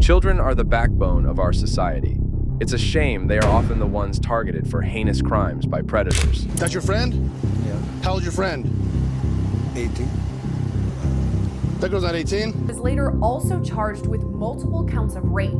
Children are the backbone of our society. It's a shame they are often the ones targeted for heinous crimes by predators. That's your friend? Yeah. How old's your friend? 18. That girl's not 18? Was later also charged with multiple counts of rape.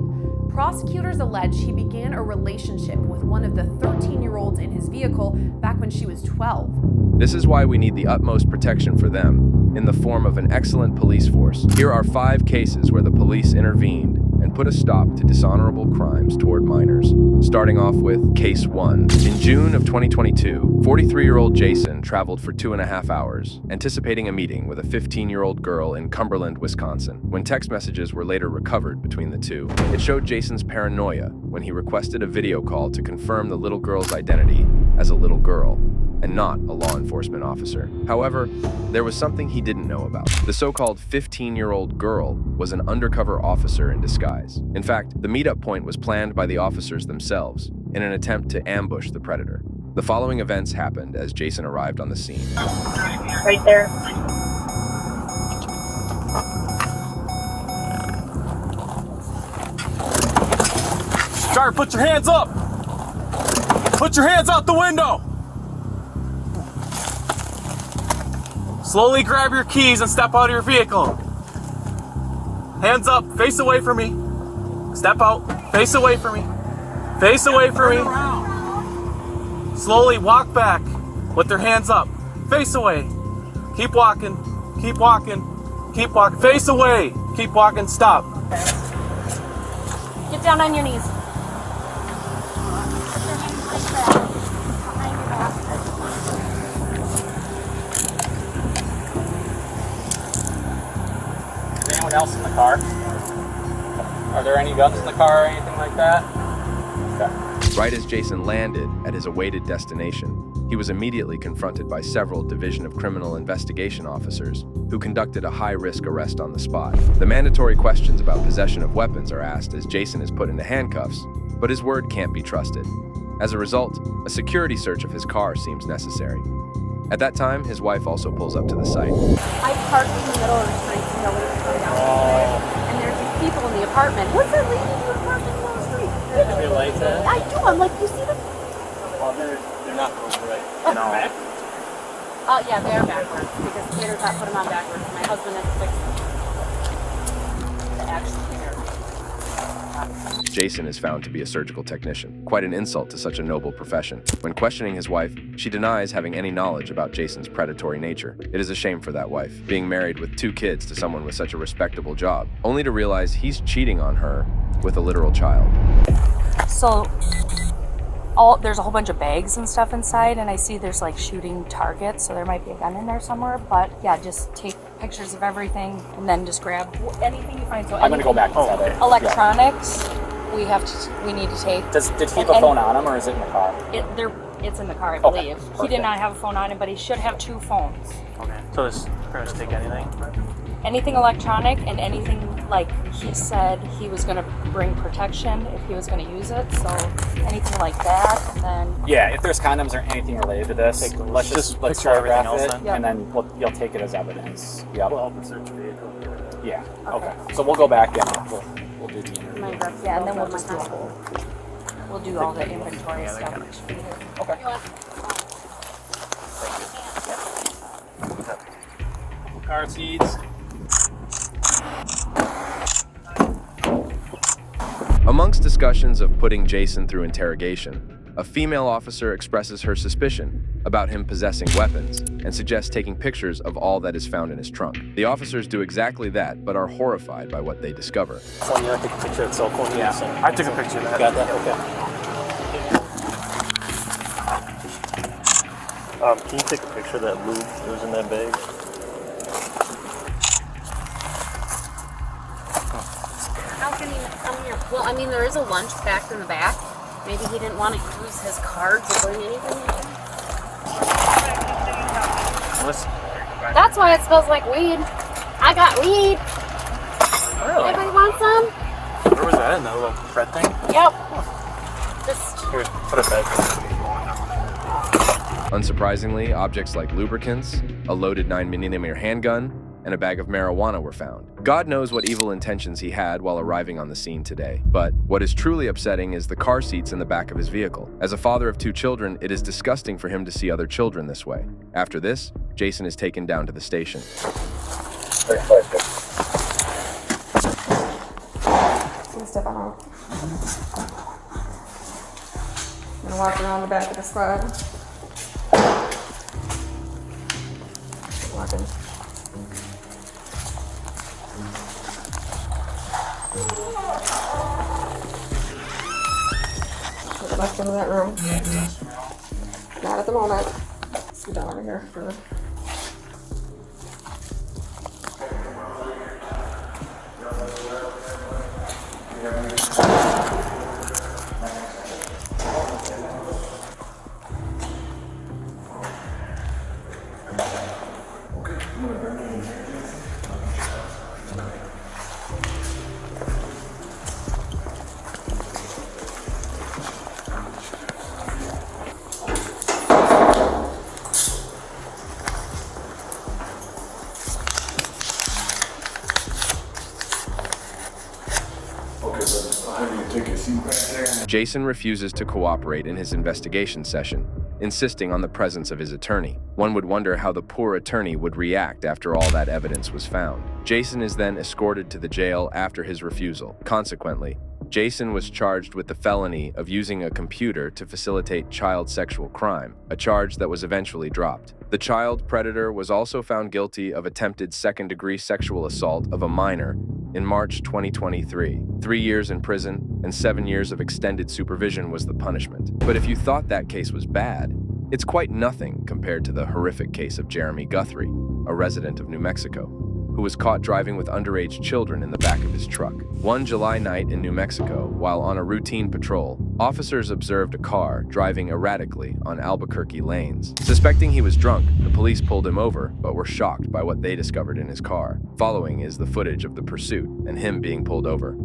Prosecutors allege he began a relationship with one of the 13-year-olds in his vehicle back when she was 12. This is why we need the utmost protection for them, in the form of an excellent police force. Here are 5 cases where the police intervened and put a stop to dishonorable crimes toward minors. Starting off with Case 1. In June of 2022, 43-year-old Jason traveled for 2.5 hours, anticipating a meeting with a 15-year-old girl in Cumberland, Wisconsin. When text messages were later recovered between the two, it showed Jason's paranoia when he requested a video call to confirm the little girl's identity as a little girl, and not a law enforcement officer. However, there was something he didn't know about. The so-called 15-year-old girl was an undercover officer in disguise. In fact, the meetup point was planned by the officers themselves in an attempt to ambush the predator. The following events happened as Jason arrived on the scene. Right there. Driver, put your hands up! Put your hands out the window! Slowly grab your keys and step out of your vehicle. Hands up, face away from me. Step out, face away from me. Face away from me. Slowly walk back with their hands up. Face away. Keep walking, keep walking, keep walking. Face away, keep walking, stop. Get down on your knees. Put your hands like that. Behind your back. Is anyone else in the car? Are there any guns in the car or anything like that? Okay. Right as Jason landed at his awaited destination, he was immediately confronted by several Division of Criminal Investigation officers who conducted a high-risk arrest on the spot. The mandatory questions about possession of weapons are asked as Jason is put into handcuffs, but his word can't be trusted. As a result, a security search of his car seems necessary. At that time, his wife also pulls up to the site. I parked in the middle of the street so nobody's coming down the street. And there's these people in the apartment. What's that lady doing parking in the street? Have your lights in? I do. I'm like, you see them? Well, they're not going right. No. Yeah, they're backwards because the caterers not put them on backwards. My husband has fixed them. The actual caterer. Jason is found to be a surgical technician, quite an insult to such a noble profession. When questioning his wife, she denies having any knowledge about Jason's predatory nature. It is a shame for that wife, being married with 2 kids to someone with such a respectable job, only to realize he's cheating on her with a literal child. So there's a whole bunch of bags and stuff inside, and I see there's like shooting targets, so there might be a gun in there somewhere. But yeah, just take pictures of everything and then just grab anything you find. So I'm gonna go back inside there. Electronics, we need to take. Did he have a phone on him, or is it in the car? It's in the car, I Okay. believe. He did not have a phone on him, but he should have 2 phones. Okay, so this pretty much take anything? Anything electronic and anything, like he said he was going to bring protection if he was going to use it, so anything like that, and then... Yeah, if there's condoms or anything related to this, let's picture everything photograph else it, then. Yep. and then you'll take it as evidence. Yeah. We'll help and search your vehicle. Yeah. Okay. So we'll go back and we'll do the interview. Yeah, and then we'll just we'll do all the inventory stuff. Okay. Car seats. Amongst discussions of putting Jason through interrogation, a female officer expresses her suspicion about him possessing weapons and suggests taking pictures of all that is found in his trunk. The officers do exactly that, but are horrified by what they discover. So you have to take a picture of the cell phone? Yeah. I took a picture of that. Got that? Okay. Can you take a picture of that lube that was in that bag? How can he come here? Well, I mean, there is a lunch packed in the back. Maybe he didn't want to use his card to bring anything with him. That's why it smells like weed. I got weed. Really? Anybody want some? Where was that in that little red thing? Yep. Just Here, put it back. Unsurprisingly, objects like lubricants, a loaded 9mm handgun, and a bag of marijuana were found. God knows what evil intentions he had while arriving on the scene today. But what is truly upsetting is the car seats in the back of his vehicle. As a father of 2 children, it is disgusting for him to see other children this way. After this, Jason is taken down to the station. Step on. I'm gonna walk around the back of the sled. Walking. Go back into that room. Not at the moment. Let's get down over here for. Jason refuses to cooperate in his investigation session, insisting on the presence of his attorney. One would wonder how the poor attorney would react after all that evidence was found. Jason is then escorted to the jail after his refusal. Consequently, Jason was charged with the felony of using a computer to facilitate child sexual crime, a charge that was eventually dropped. The child predator was also found guilty of attempted second-degree sexual assault of a minor in March 2023. 3 years in prison and 7 years of extended supervision was the punishment. But if you thought that case was bad, it's quite nothing compared to the horrific case of Jeremy Guthrie, a resident of New Mexico, who was caught driving with underage children in the back of his truck. One July night in New Mexico, while on a routine patrol, officers observed a car driving erratically on Albuquerque lanes. Suspecting he was drunk, the police pulled him over, but were shocked by what they discovered in his car. Following is the footage of the pursuit and him being pulled over.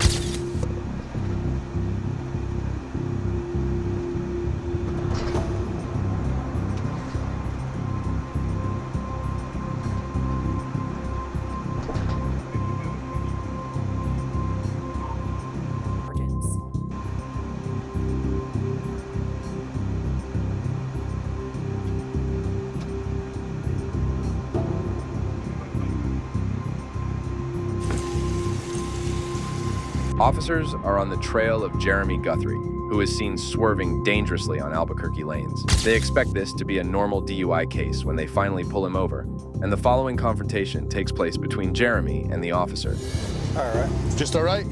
Officers are on the trail of Jeremy Guthrie, who is seen swerving dangerously on Albuquerque lanes. They expect this to be a normal DUI case when they finally pull him over, and the following confrontation takes place between Jeremy and the officer. All right. Just all right?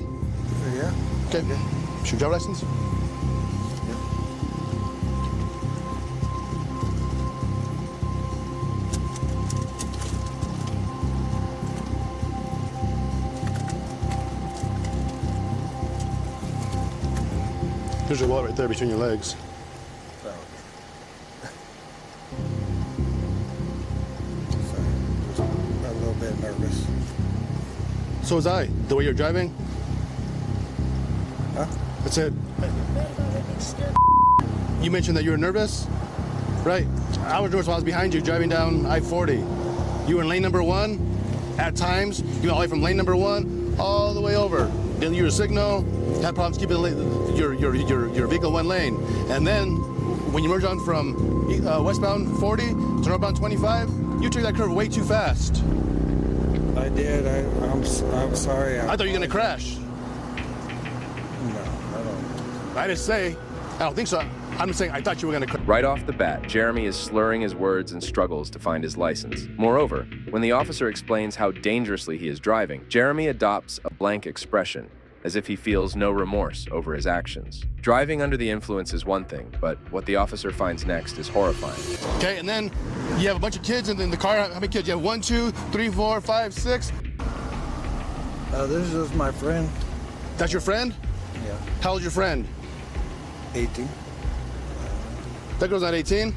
Yeah. Okay. Is your driver's license? There's your wallet right there between your legs. Sorry. I'm a little bit nervous. So was I. The way you're driving? Huh? That's it. You mentioned that you were nervous? Right. I was nervous while I was behind you driving down I-40. You were in lane number 1. At times, you went all the way from lane number 1 all the way over. Didn't use your signal. Had problems keeping your vehicle one lane. And then, when you merge on from westbound 40 to northbound 25, you took that curve way too fast. I did. I'm sorry. I thought you were gonna crash. No, I don't. I didn't say. I don't think so. I'm just saying I thought you were gonna crash. Right off the bat, Jeremy is slurring his words and struggles to find his license. Moreover, when the officer explains how dangerously he is driving, Jeremy adopts a blank expression, as if he feels no remorse over his actions. Driving under the influence is one thing, but what the officer finds next is horrifying. Okay, and then you have a bunch of kids in the car. How many kids? You have 1, 2, 3, 4, 5, 6. This is my friend. That's your friend? Yeah. How old's your friend? 18. That girl's not 18?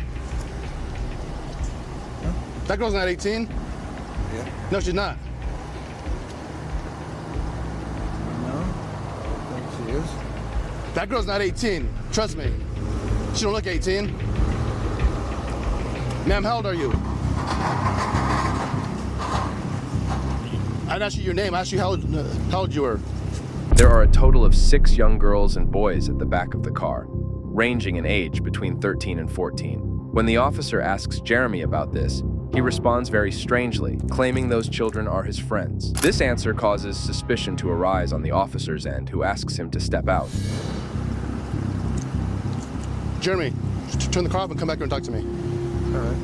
Huh? That girl's not 18? Yeah. No, she's not. No, I don't think she is. That girl's not 18. Trust me. She don't look 18. Ma'am, how old are you? I didn't ask you your name. I asked you how old you were. There are a total of 6 young girls and boys at the back of the car, ranging in age between 13 and 14. When the officer asks Jeremy about this, he responds very strangely, claiming those children are his friends. This answer causes suspicion to arise on the officer's end, who asks him to step out. Jeremy, turn the car off and come back here and talk to me. All right.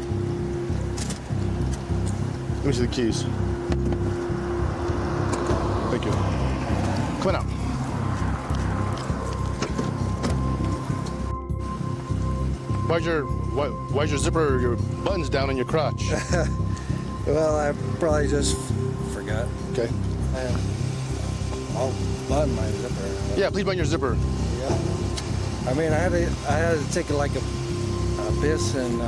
Let me see the keys. Thank you. Come on out. Why's your zipper, your buttons down in your crotch? Well, I probably just forgot. Okay. I'll button my zipper. Yeah, please button your zipper. Yeah. I mean, I had to take like a piss and.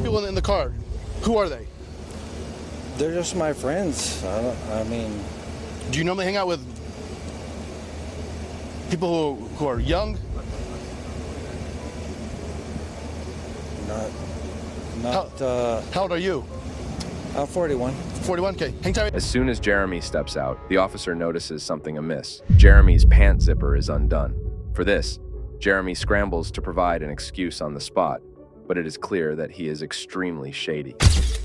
People in the car, who are they? They're just my friends. I mean. Do you normally hang out with people who are young? How old are you? I'm 41. 41? Okay, hang tight. As soon as Jeremy steps out, the officer notices something amiss. Jeremy's pant zipper is undone. For this, Jeremy scrambles to provide an excuse on the spot, but it is clear that he is extremely shady.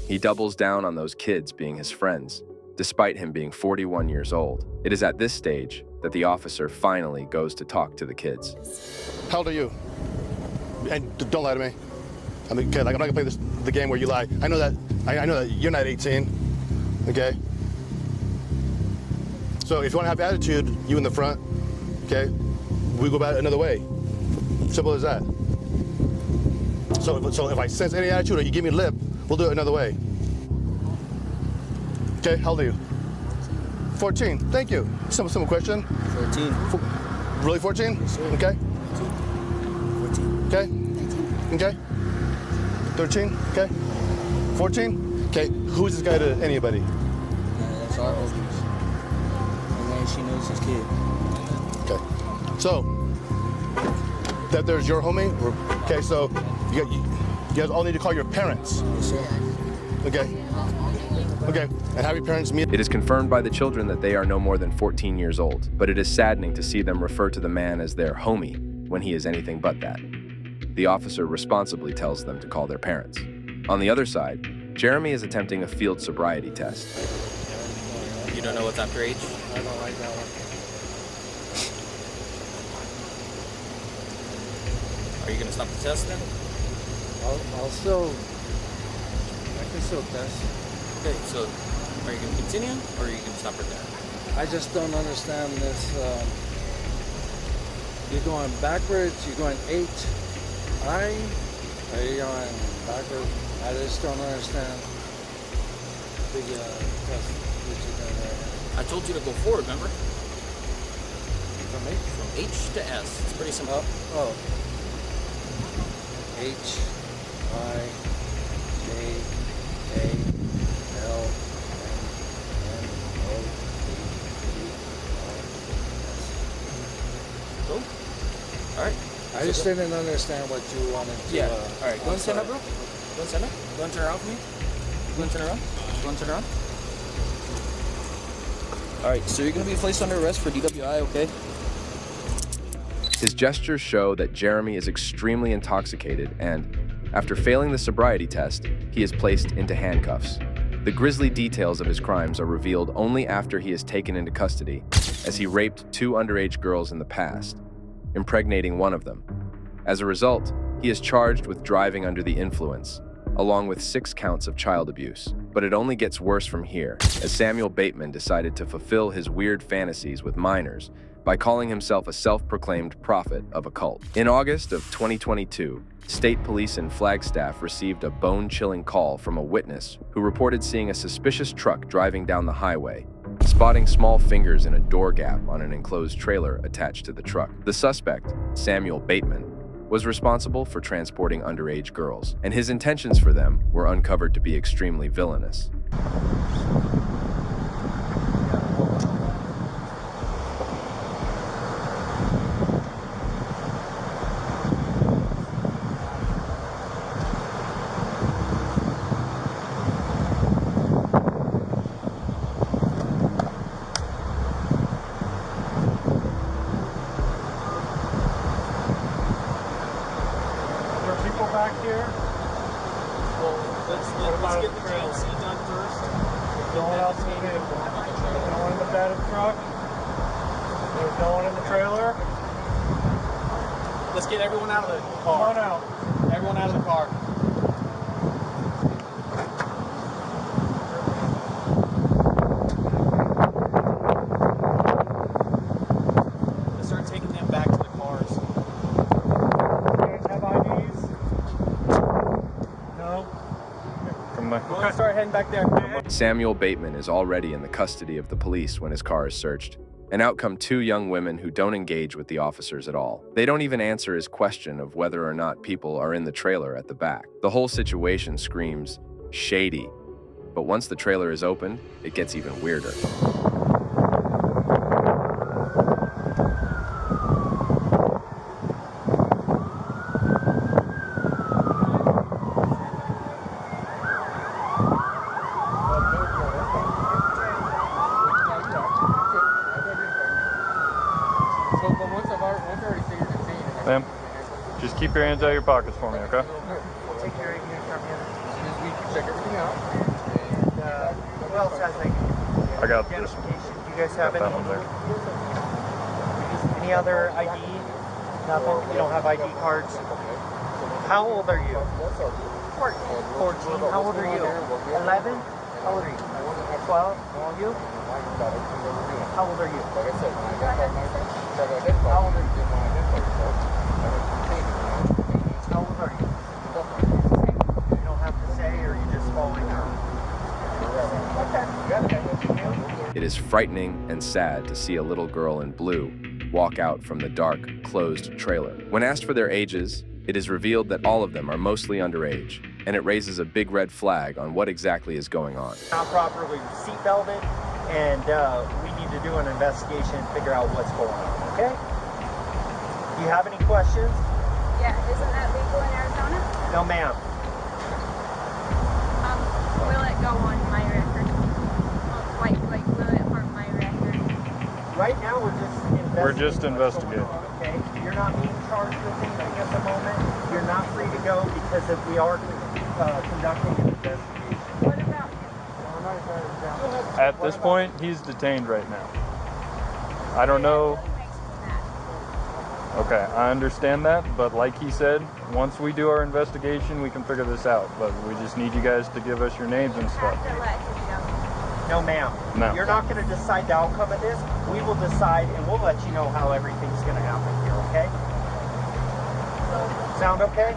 He doubles down on those kids being his friends, despite him being 41 years old. It is at this stage that the officer finally goes to talk to the kids. How old are you? And don't lie to me. I mean, kid, like, I'm not gonna play the game where you lie. I know that you're not 18, okay? So if you wanna have attitude, you in the front, okay? We go about it another way. Simple as that. So if I sense any attitude or you give me lip, we'll do it another way. Okay, how old are you? 14, thank you. Simple question. 14. Really 14? Okay. 14. Okay. Okay. 13, okay. 14, okay. Who's this guy to anybody? That's our homies. And then she knows his kid. Okay. So, that there's your homie? Okay, so you guys all need to call your parents. Yes, sir. Okay. Okay, and have your parents meet. It is confirmed by the children that they are no more than 14 years old, but it is saddening to see them refer to the man as their homie when he is anything but that. The officer responsibly tells them to call their parents. On the other side, Jeremy is attempting a field sobriety test. You don't know what's after H? I don't like that one. Are you going to stop the test then? I'll still. I can still test. Okay, so are you going to continue or are you going to stop right there? I just don't understand this. You're going backwards. You're going H. I. Are you going backwards? I just don't understand the test that you're doing right now. I told you to go forward, remember? From H? From H to S. It's pretty simple. Oh. H, I, J, A, L, M, O, P, Q, R, S. Cool. All right. I just didn't understand what you wanted to. Yeah. All right. Go and stand up, bro. Go and stand up. Go and turn around for me. Go and turn around. Go and turn around. All right. So you're gonna be placed under arrest for DWI, okay? His gestures show that Jeremy is extremely intoxicated and, after failing the sobriety test, he is placed into handcuffs. The grisly details of his crimes are revealed only after he is taken into custody, as he raped 2 underage girls in the past, impregnating one of them. As a result, he is charged with driving under the influence, along with 6 counts of child abuse. But it only gets worse from here, as Samuel Bateman decided to fulfill his weird fantasies with minors by calling himself a self-proclaimed prophet of a cult. In August of 2022, state police in Flagstaff received a bone-chilling call from a witness who reported seeing a suspicious truck driving down the highway, spotting small fingers in a door gap on an enclosed trailer attached to the truck. The suspect, Samuel Bateman, was responsible for transporting underage girls, and his intentions for them were uncovered to be extremely villainous. back here? Well, let's get the GMC done first. No one else in the vehicle. There's no one in the bed of the truck. There's no one in the trailer. Let's get everyone out of the car. Come on out. Everyone out of the car. Let's start taking them back to the cars. You guys have IDs? No? Come back. We'll start heading back there. Samuel Bateman is already in the custody of the police when his car is searched, and out come two young women who don't engage with the officers at all. They don't even answer his question of whether or not people are in the trailer at the back. The whole situation screams shady, but once the trailer is opened, it gets even weirder. Ma'am, just keep your hands out of your pockets for me, okay? Take your ID from you. We can check everything out. And who else has ID? I got this. Identification. Do you guys have Got any? that one there. Any other ID? Nothing? You don't have ID cards? How old are you? 14. How old are you? 11? How old are you? 12? You? How old are you? How old are you? How old are you? You don't have to say, or you just following her? It is frightening and sad to see a little girl in blue walk out from the dark, closed trailer. When asked for their ages, it is revealed that all of them are mostly underage, and it raises a big red flag on what exactly is going on. Not properly seatbelted, and we need to do an investigation and figure out what's going on, okay? Do you have any questions? Yeah, isn't that legal in Arizona? No, ma'am. Will it go on my record? Like, will it harm my record? Right now, we're just investigating. Okay, you're not being charged with anything at the moment. You're not free to go because we are conducting an investigation. What about him? At this point, he's detained right now. I don't know. Okay, I understand that, but like he said, once we do our investigation, we can figure this out. But we just need you guys to give us your names and stuff. No, ma'am. No. You're not going to decide the outcome of this. We will decide, and we'll let you know how everything's going to happen here, okay? Sound okay?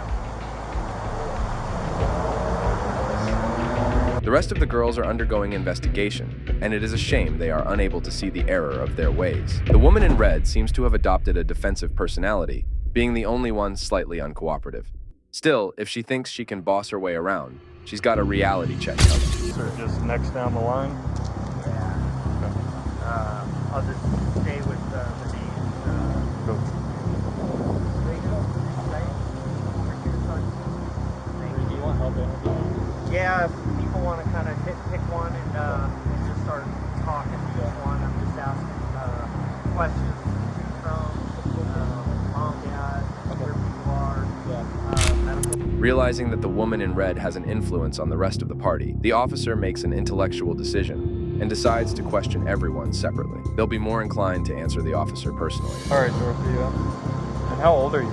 The rest of the girls are undergoing investigation, and it is a shame they are unable to see the error of their ways. The woman in red seems to have adopted a defensive personality, being the only one slightly uncooperative. Still, if she thinks she can boss her way around, she's got a reality check coming. So just next down the line? Yeah. I'll just stay with the names. Go. Do you want help interviewing? Yeah, if people want to kind of pick one and just start talking to each one. I'm just asking questions from mom, dad, where people are, medical. Realizing that the woman in red has an influence on the rest of the party, the officer makes an intellectual decision and decides to question everyone separately. They'll be more inclined to answer the officer personally. All right, Dorothea. And how old are you?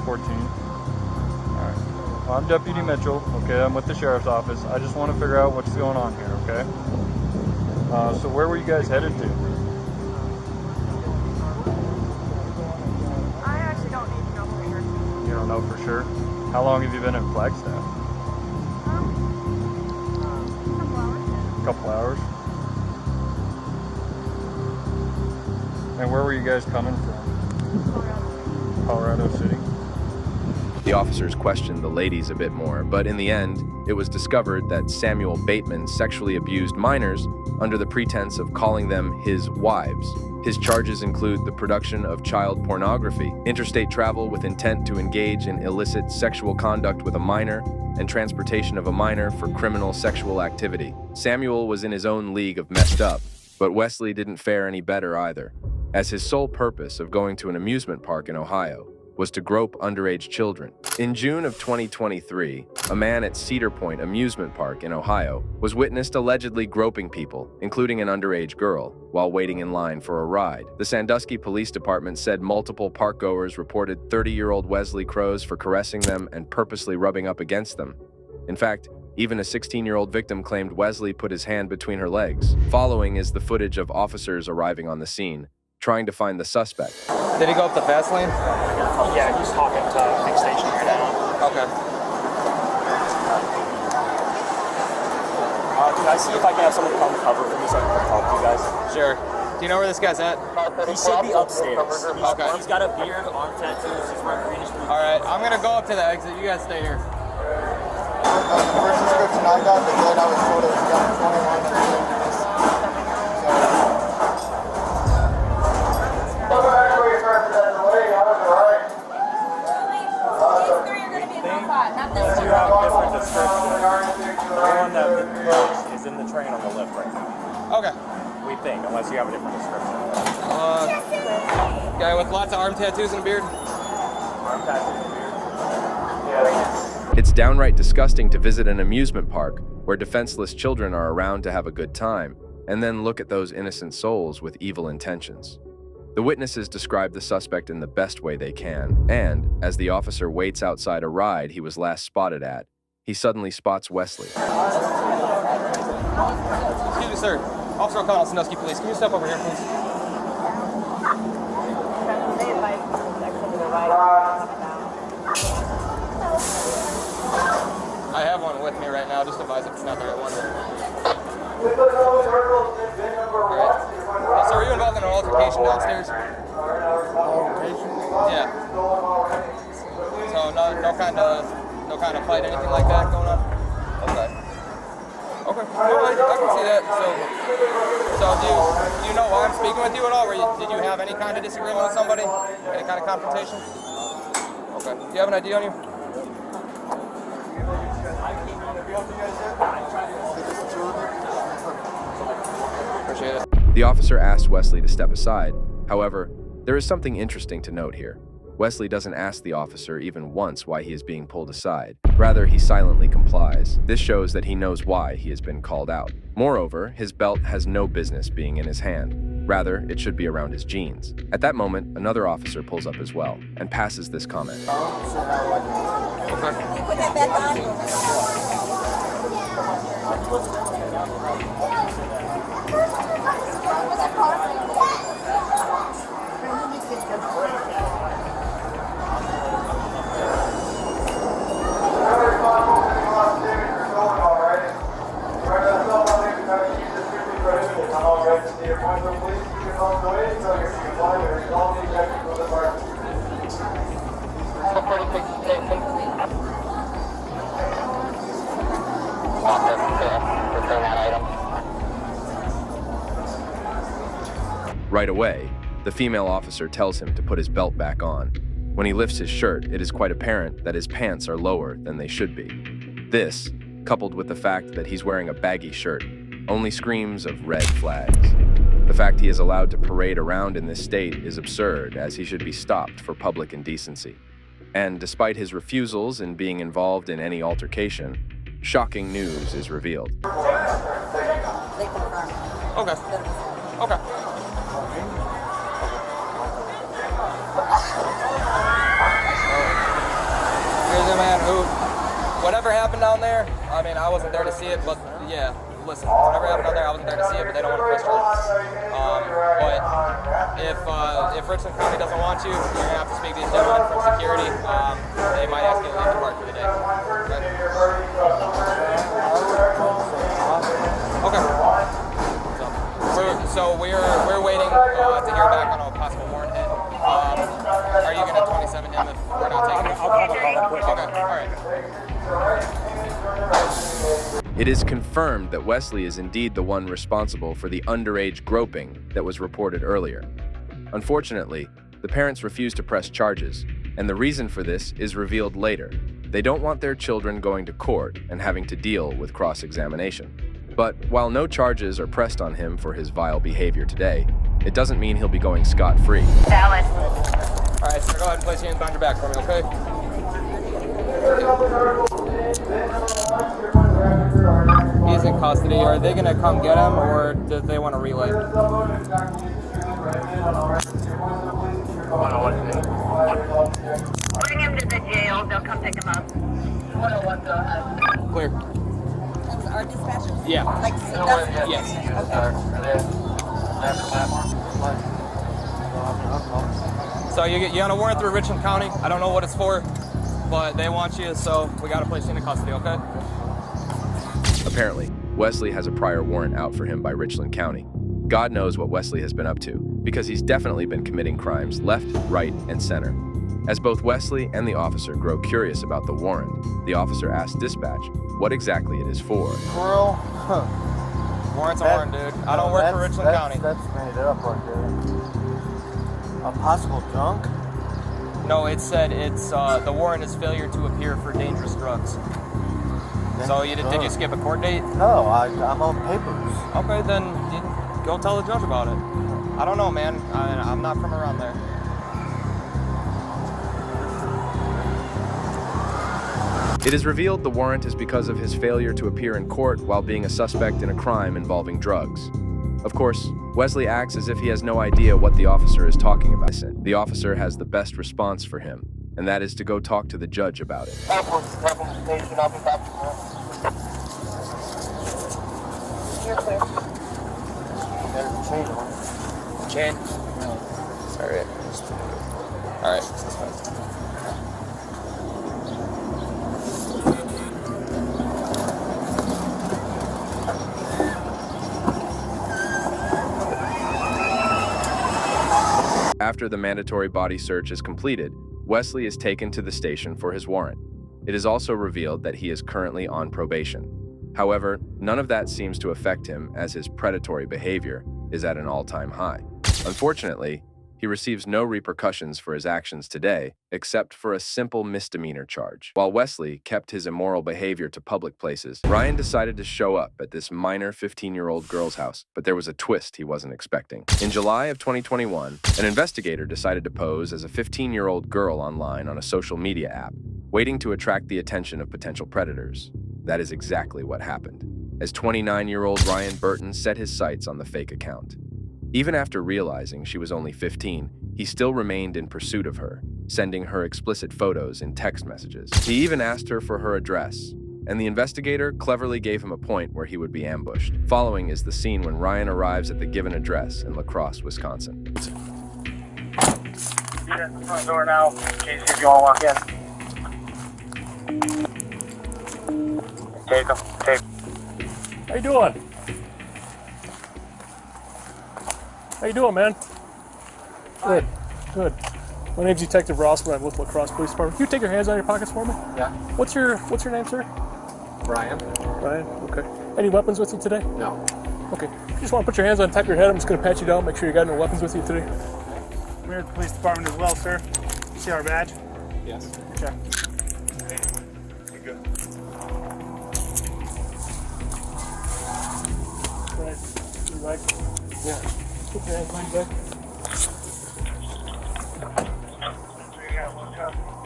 14. All right. Well, I'm Deputy Mitchell. Okay, I'm with the sheriff's office. I just want to figure out what's going on here. Okay. So where were you guys headed to? I actually don't need to know for sure. You don't know for sure. How long have you been in Flagstaff? A couple hours. And where were you guys coming from? Colorado City. The officers questioned the ladies a bit more, but in the end, it was discovered that Samuel Bateman sexually abused minors under the pretense of calling them his wives. His charges include the production of child pornography, interstate travel with intent to engage in illicit sexual conduct with a minor, and transportation of a minor for criminal sexual activity. Samuel was in his own league of messed up, but Wesley didn't fare any better either, as his sole purpose of going to an amusement park in Ohio was to grope underage children. In June of 2023, a man at Cedar Point Amusement Park in Ohio was witnessed allegedly groping people, including an underage girl, while waiting in line for a ride. The Sandusky Police Department said multiple parkgoers reported 30-year-old Wesley Crows for caressing them and purposely rubbing up against them. In fact, even a 16-year-old victim claimed Wesley put his hand between her legs. Following is the footage of officers arriving on the scene, trying to find the suspect. Did he go up the fast lane? Yeah, he's talking to the big station right now. Okay. Can I see if I can have someone come cover for me so I can talk to you guys? Sure. Do you know where this guy's at? He should be upstairs. Okay. He's got a beard, arm tattoos, he's wearing greenish blue. All right, I'm gonna go up to the exit. You guys stay here. The first description I got, the kid I was told it was young, 21 or dangerous. You have a different description. The one that approached is in the train on the left right now. Okay. We think, unless you have a different description. Guy with lots of arm tattoos and a beard. Arm tattoos and beard. Yeah. It's downright disgusting to visit an amusement park where defenseless children are around to have a good time, and then look at those innocent souls with evil intentions. The witnesses describe the suspect in the best way they can, and as the officer waits outside a ride he was last spotted at, he suddenly spots Wesley. Excuse me, sir. Officer O'Connell, Sandusky Police. Can you step over here, please? I have one with me right now. Just advise if it's not the right one. All right. So were you involved in an altercation downstairs? Altercation? Yeah. So no kind of fight, anything like that going on? Okay. Okay. All right, I can see that. So do you know why I'm speaking with you at all? Did you have any kind of disagreement with somebody? Any kind of confrontation? Okay. Do you have an ID on you? Appreciate it. The officer asked Wesley to step aside. However, there is something interesting to note here. Wesley doesn't ask the officer even once why he is being pulled aside. Rather, he silently complies. This shows that he knows why he has been called out. Moreover, his belt has no business being in his hand. Rather, it should be around his jeans. At that moment, another officer pulls up as well and passes this comment. Can you put that back on? Right away, the female officer tells him to put his belt back on. When he lifts his shirt, it is quite apparent that his pants are lower than they should be. This, coupled with the fact that he's wearing a baggy shirt, only screams of red flags. The fact he is allowed to parade around in this state is absurd, as he should be stopped for public indecency. And despite his refusals in being involved in any altercation, shocking news is revealed. Okay. Okay. Here's a man who, whatever happened down there, I mean, I wasn't there to see it, but yeah, listen, whatever happened down there, I wasn't there to see it, but they don't want to press charges. But if Richland County doesn't want you, you're going to have to speak to these gentlemen from security. They might ask you to leave the park for the day. Okay? So we're waiting to hear back on a possible warrant hit. Are you going to 27 him if we're not taking him? I'll call quick. Okay, all right. It is confirmed that Wesley is indeed the one responsible for the underage groping that was reported earlier. Unfortunately, the parents refuse to press charges, and the reason for this is revealed later. They don't want their children going to court and having to deal with cross-examination. But while no charges are pressed on him for his vile behavior today, it doesn't mean he'll be going scot-free. Valid. All right, sir, go ahead and place your hands behind your back for me, okay? He's in custody. Are they going to come get him, or do they want to relay? Bring him to the jail. They'll come pick him up. Clear. Our dispatcher? Yeah. Like, Yes. So you on a warrant through Richland County. I don't know what it's for, but they want you, so we got to place you in custody, okay? Apparently, Wesley has a prior warrant out for him by Richland County. God knows what Wesley has been up to, because he's definitely been committing crimes left, right, and center. As both Wesley and the officer grow curious about the warrant, the officer asks dispatch what exactly it is for. Squirrel? Huh. Warrant's a warrant, dude. I don't work for Richland County. That's made up right there. A possible drunk? No, it said it's the warrant is failure to appear for dangerous drugs. So did you skip a court date? No, I'm on papers. Okay, then you go tell the judge about it. I don't know, man. I'm not from around there. It is revealed the warrant is because of his failure to appear in court while being a suspect in a crime involving drugs. Of course, Wesley acts as if he has no idea what the officer is talking about. The officer has the best response for him, and that is to go talk to the judge about it. I'll be back. Chain? All right. All right. After the mandatory body search is completed, Wesley is taken to the station for his warrant. It is also revealed that he is currently on probation. However, none of that seems to affect him, as his predatory behavior is at an all-time high. Unfortunately, he receives no repercussions for his actions today, except for a simple misdemeanor charge. While Wesley kept his immoral behavior to public places, Ryan decided to show up at this minor 15-year-old girl's house, but there was a twist he wasn't expecting. In July of 2021, an investigator decided to pose as a 15-year-old girl online on a social media app, waiting to attract the attention of potential predators. That is exactly what happened, as 29-year-old Ryan Burton set his sights on the fake account. Even after realizing she was only 15, he still remained in pursuit of her, sending her explicit photos in text messages. He even asked her for her address, and the investigator cleverly gave him a point where he would be ambushed. Following is the scene when Ryan arrives at the given address in La Crosse, Wisconsin. Be at the front door now, in case if you all walk in. Take them. Take. How you doing? How you doing, man? Good, good. My name's Detective Rossman. I'm with La Crosse Police Department. Can you take your hands out of your pockets for me? Yeah. What's your name, sir? Brian. Brian. Okay. Any weapons with you today? No. Okay. You just want to put your hands on top of your head. I'm just going to pat you down. Make sure you got no weapons with you today. We're at the police department as well, sir. See our badge? Yes. Check. Right. You right? Yeah. Put your hands behind your back.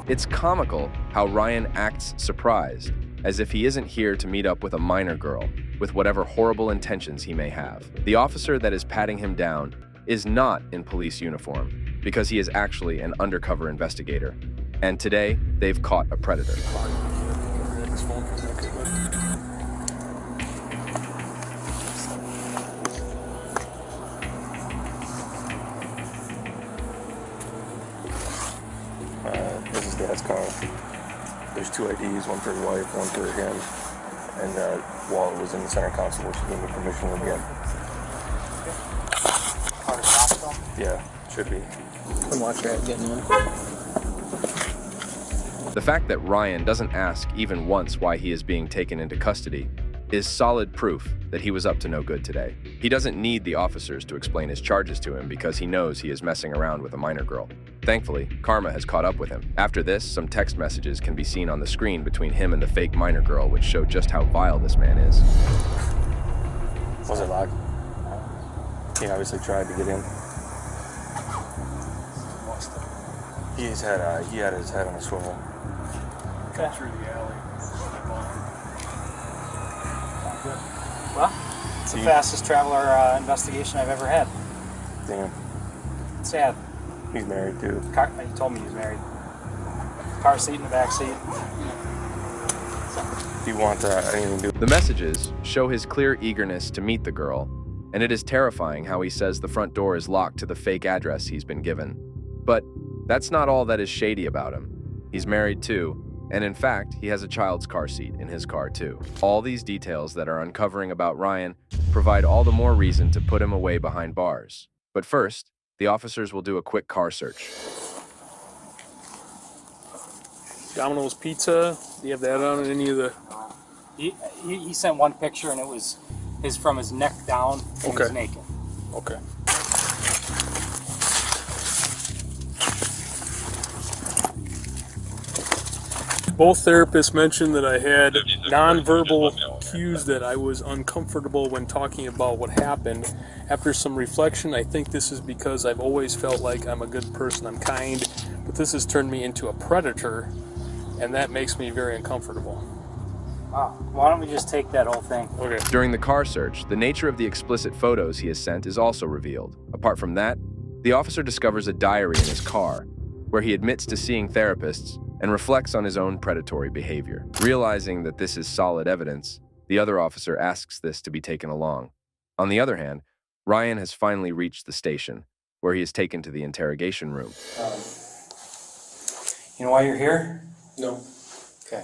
It's comical how Ryan acts surprised, as if he isn't here to meet up with a minor girl, with whatever horrible intentions he may have. The officer that is patting him down is not in police uniform, because he is actually an undercover investigator. And today, they've caught a predator. This is Dad's car. There's two IDs, one for his wife, one for him. And wallet was in the center console, which gave me permission to get. Yeah, should be. Come watch that getting in. The fact that Ryan doesn't ask even once why he is being taken into custody is solid proof that he was up to no good today. He doesn't need the officers to explain his charges to him because he knows he is messing around with a minor girl. Thankfully, karma has caught up with him. After this, some text messages can be seen on the screen between him and the fake minor girl, which show just how vile this man is. Was it locked? He obviously tried to get in. He had his head on a swivel. Okay. Through the alley. Well, it's the fastest traveler investigation I've ever had. Damn. Sad. He's married too. He told me he's married. Car seat in the back seat. If you want anything to do. The messages show his clear eagerness to meet the girl, and it is terrifying how he says the front door is locked to the fake address he's been given. But that's not all that is shady about him. He's married too, and in fact, he has a child's car seat in his car too. All these details that are uncovering about Ryan provide all the more reason to put him away behind bars. But first, the officers will do a quick car search. Domino's Pizza, do you have that on in any of the... He sent one picture and it was from his neck down and he's naked. Okay. Both therapists mentioned that I had nonverbal cues that I was uncomfortable when talking about what happened. After some reflection, I think this is because I've always felt like I'm a good person, I'm kind, but this has turned me into a predator, and that makes me very uncomfortable. Wow. Why don't we just take that whole thing? Okay. During the car search, the nature of the explicit photos he has sent is also revealed. Apart from that, the officer discovers a diary in his car, where he admits to seeing therapists and reflects on his own predatory behavior. Realizing that this is solid evidence, the other officer asks this to be taken along. On the other hand, Ryan has finally reached the station, where he is taken to the interrogation room. You know why you're here? No. Okay.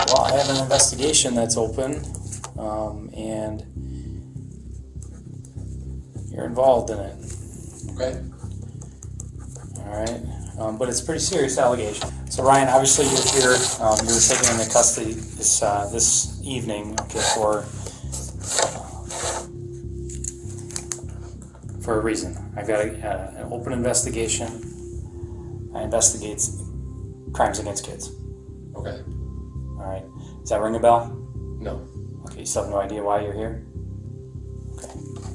Well, I have an investigation that's open, and you're involved in it. Okay. All right, but it's a pretty serious allegation. So Ryan, obviously you're here. You were taken into custody this evening, okay, for a reason. I've got an open investigation. I investigate crimes against kids. Okay. All right. Does that ring a bell? No. Okay. You still have no idea why you're here?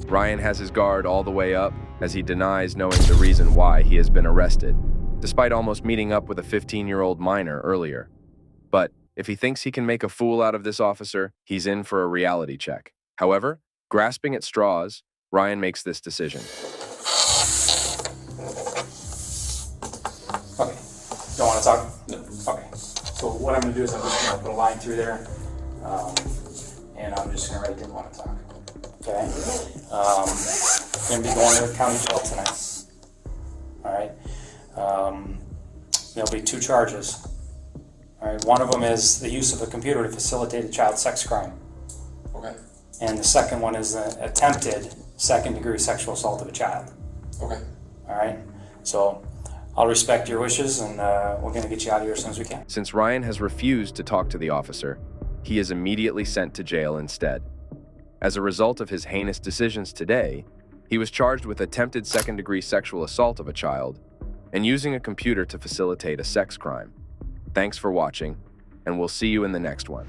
Ryan has his guard all the way up as he denies knowing the reason why he has been arrested, despite almost meeting up with a 15-year-old minor earlier. But if he thinks he can make a fool out of this officer, he's in for a reality check. However, grasping at straws, Ryan makes this decision. Okay. Don't want to talk? No. Okay. So what I'm going to do is I'm just going to put a line through there, and I'm just going to write didn't want to talk. Okay. Going to be going to the county jail tonight. All right. There'll be 2 charges. All right. One of them is the use of a computer to facilitate a child sex crime. Okay. And the second one is the attempted second-degree sexual assault of a child. Okay. All right. So I'll respect your wishes, and we're going to get you out of here as soon as we can. Since Ryan has refused to talk to the officer, he is immediately sent to jail instead. As a result of his heinous decisions today, he was charged with attempted second-degree sexual assault of a child and using a computer to facilitate a sex crime. Thanks for watching, and we'll see you in the next one.